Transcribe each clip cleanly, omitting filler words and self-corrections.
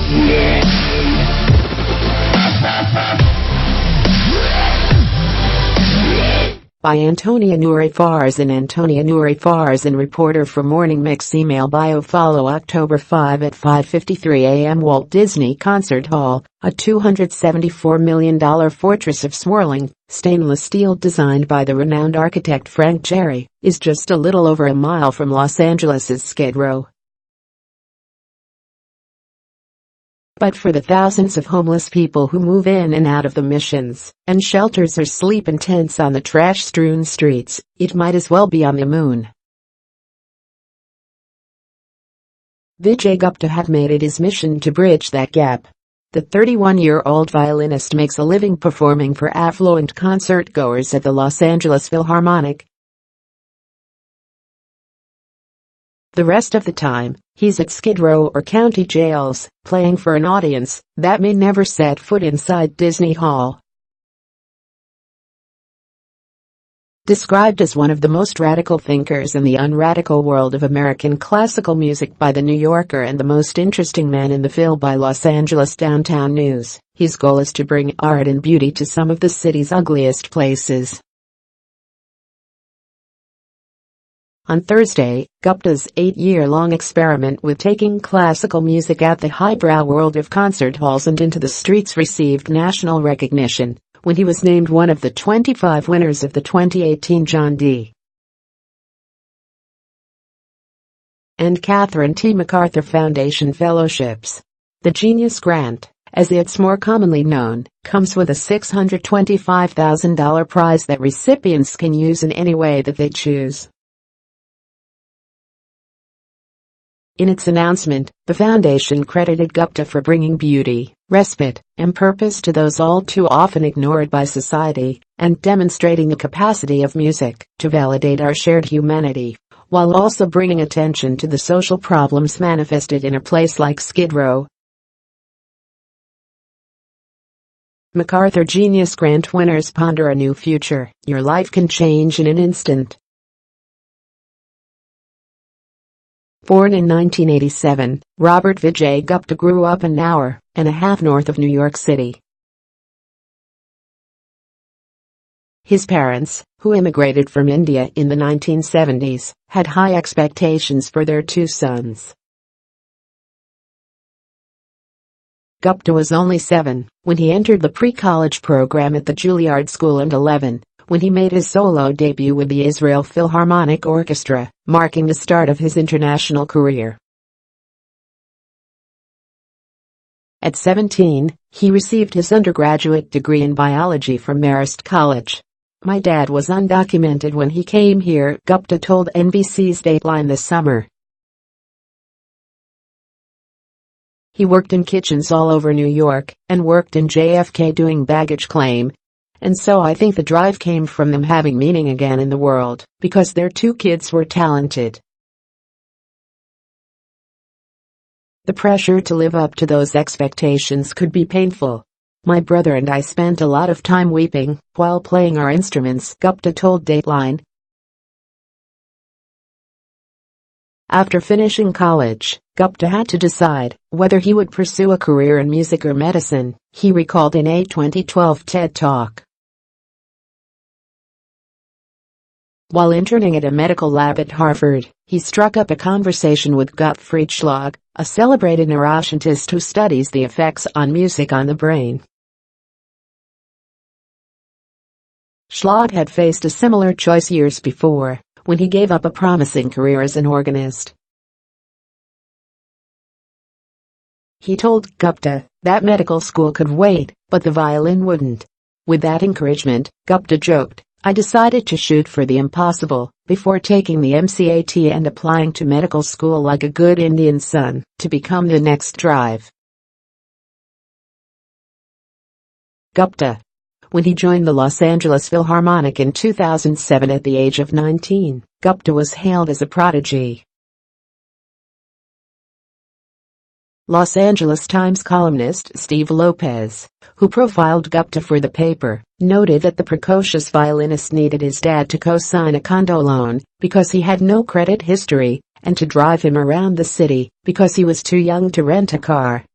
By Antonia Nouri Farzan. Antonia Nouri Farzan, reporter for Morning Mix. Email bio. Follow October 5 at 5:53 a.m. Walt Disney Concert Hall, a $274 million fortress of swirling, stainless steel designed by the renowned architect Frank Gehry, is just a little over a mile from Los Angeles' Skid Row. But for the thousands of homeless people who move in and out of the missions and shelters or sleep in tents on the trash-strewn streets, it might as well be on the moon. Vijay Gupta had made it his mission to bridge that gap. The 31-year-old violinist makes a living performing for affluent concert-goers at the Los Angeles Philharmonic. The rest of the time, he's at Skid Row or county jails, playing for an audience that may never set foot inside Disney Hall. Described as one of the most radical thinkers in the unradical world of American classical music by The New Yorker and the most interesting man in the Phil by Los Angeles Downtown News, his goal is to bring art and beauty to some of the city's ugliest places. On Thursday, Gupta's 8-year-long experiment with taking classical music out the highbrow world of concert halls and into the streets received national recognition when he was named one of the 25 winners of the 2018 John D. and Catherine T. MacArthur Foundation Fellowships. The Genius Grant, as it's more commonly known, comes with a $625,000 prize that recipients can use in any way that they choose. In its announcement, the foundation credited Gupta for bringing beauty, respite, and purpose to those all too often ignored by society, and demonstrating the capacity of music to validate our shared humanity, while also bringing attention to the social problems manifested in a place like Skid Row. MacArthur Genius Grant winners ponder a new future. Your life can change in an instant. Born in 1987, Robert Vijay Gupta grew up an hour and a half north of New York City. His parents, who immigrated from India in the 1970s, had high expectations for their two sons. Gupta was only 7 when he entered the pre-college program at the Juilliard School and 11 when he made his solo debut with the Israel Philharmonic Orchestra, marking the start of his international career. At 17, he received his undergraduate degree in biology from Marist College. "My dad was undocumented when he came here," Gupta told NBC's Dateline this summer. He worked in kitchens all over New York and worked in JFK doing baggage claim. "And so I think the drive came from them having meaning again in the world, because their 2 kids were talented." The pressure to live up to those expectations could be painful. "My brother and I spent a lot of time weeping while playing our instruments," Gupta told Dateline. After finishing college, Gupta had to decide whether he would pursue a career in music or medicine, he recalled in a 2012 TED Talk. While interning at a medical lab at Harvard, he struck up a conversation with Gottfried Schlag, a celebrated neuroscientist who studies the effects on music on the brain. Schlag had faced a similar choice years before, when he gave up a promising career as an organist. He told Gupta that medical school could wait, but the violin wouldn't. With that encouragement, Gupta joked, "I decided to shoot for the impossible before taking the MCAT and applying to medical school like a good Indian son to become the next drive." Gupta. When he joined the Los Angeles Philharmonic in 2007 at the age of 19, Gupta was hailed as a prodigy. Los Angeles Times columnist Steve Lopez, who profiled Gupta for the paper, noted that the precocious violinist needed his dad to co-sign a condo loan because he had no credit history, and to drive him around the city because he was too young to rent a car.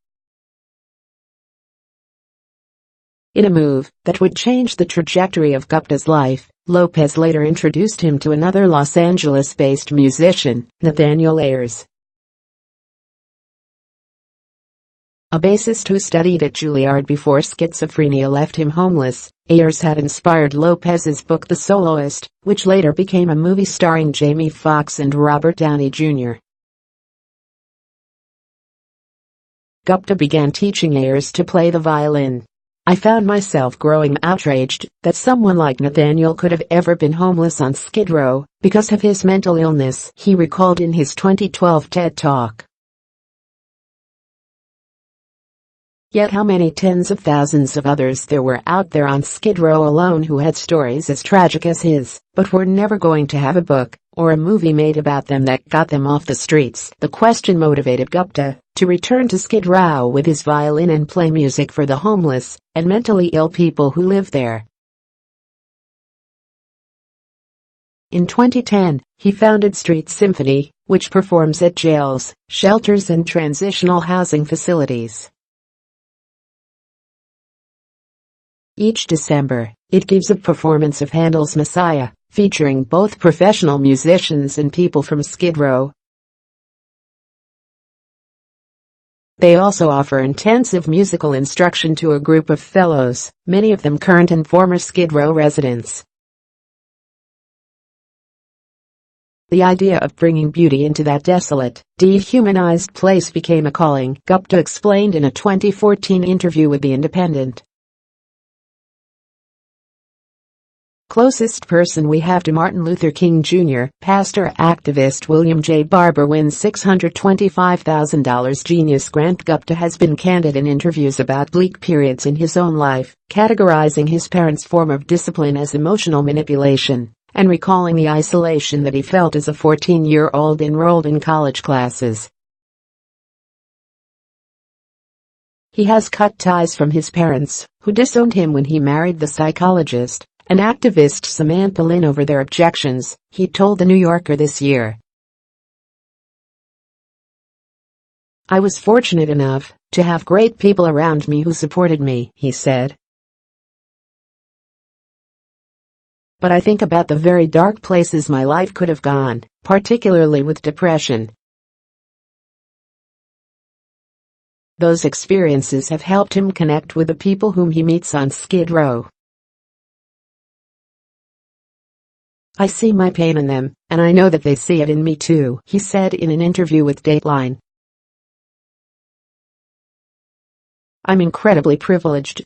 In a move that would change the trajectory of Gupta's life, Lopez later introduced him to another Los Angeles-based musician, Nathaniel Ayers, a bassist who studied at Juilliard before schizophrenia left him homeless. Ayers had inspired Lopez's book The Soloist, which later became a movie starring Jamie Foxx and Robert Downey Jr. Gupta began teaching Ayers to play the violin. I found myself growing outraged that someone like Nathaniel could have ever been homeless on Skid Row because of his mental illness, he recalled in his 2012 TED Talk. Yet how many tens of thousands of others there were out there on Skid Row alone who had stories as tragic as his, but were never going to have a book or a movie made about them that got them off the streets. The question motivated Gupta to return to Skid Row with his violin and play music for the homeless and mentally ill people who live there. In 2010, he founded Street Symphony, which performs at jails, shelters and transitional housing facilities. Each December, it gives a performance of Handel's Messiah, featuring both professional musicians and people from Skid Row. They also offer intensive musical instruction to a group of fellows, many of them current and former Skid Row residents. The idea of bringing beauty into that desolate, dehumanized place became a calling, Gupta explained in a 2014 interview with The Independent. Closest person we have to Martin Luther King Jr., pastor-activist William J. Barber wins $625,000 Genius Grant. Gupta has been candid in interviews about bleak periods in his own life, categorizing his parents' form of discipline as emotional manipulation, and recalling the isolation that he felt as a 14-year-old enrolled in college classes. He has cut ties from his parents, who disowned him when he married the psychologist and activist Samantha Lynn over their objections, he told The New Yorker this year. I was fortunate enough to have great people around me who supported me, he said. But I think about the very dark places my life could have gone, particularly with depression. Those experiences have helped him connect with the people whom he meets on Skid Row. I see my pain in them, and I know that they see it in me too, he said in an interview with Dateline. I'm incredibly privileged.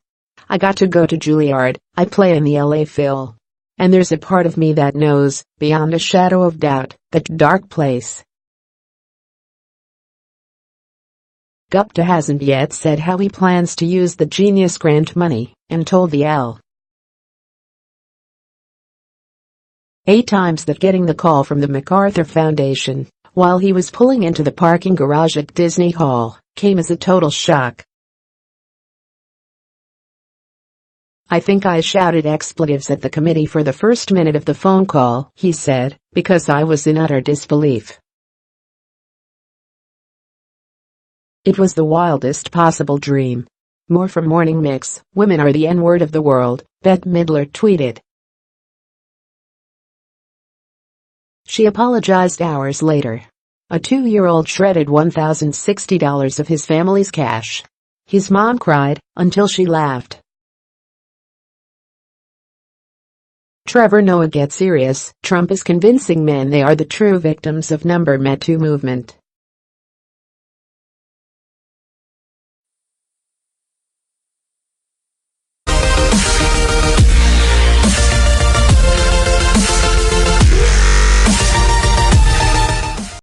I got to go to Juilliard, I play in the LA Phil. And there's a part of me that knows, beyond a shadow of doubt, that dark place. Gupta hasn't yet said how he plans to use the Genius Grant money, and told the L. 8 times that getting the call from the MacArthur Foundation, while he was pulling into the parking garage at Disney Hall, came as a total shock. I think I shouted expletives at the committee for the first minute of the phone call, he said, because I was in utter disbelief. It was the wildest possible dream. More from Morning Mix. Women are the N-word of the world, Bette Midler tweeted. She apologized hours later. A 2-year-old shredded $1,060 of his family's cash. His mom cried, until she laughed. Trevor Noah gets serious. Trump is convincing men they are the true victims of Me Too movement.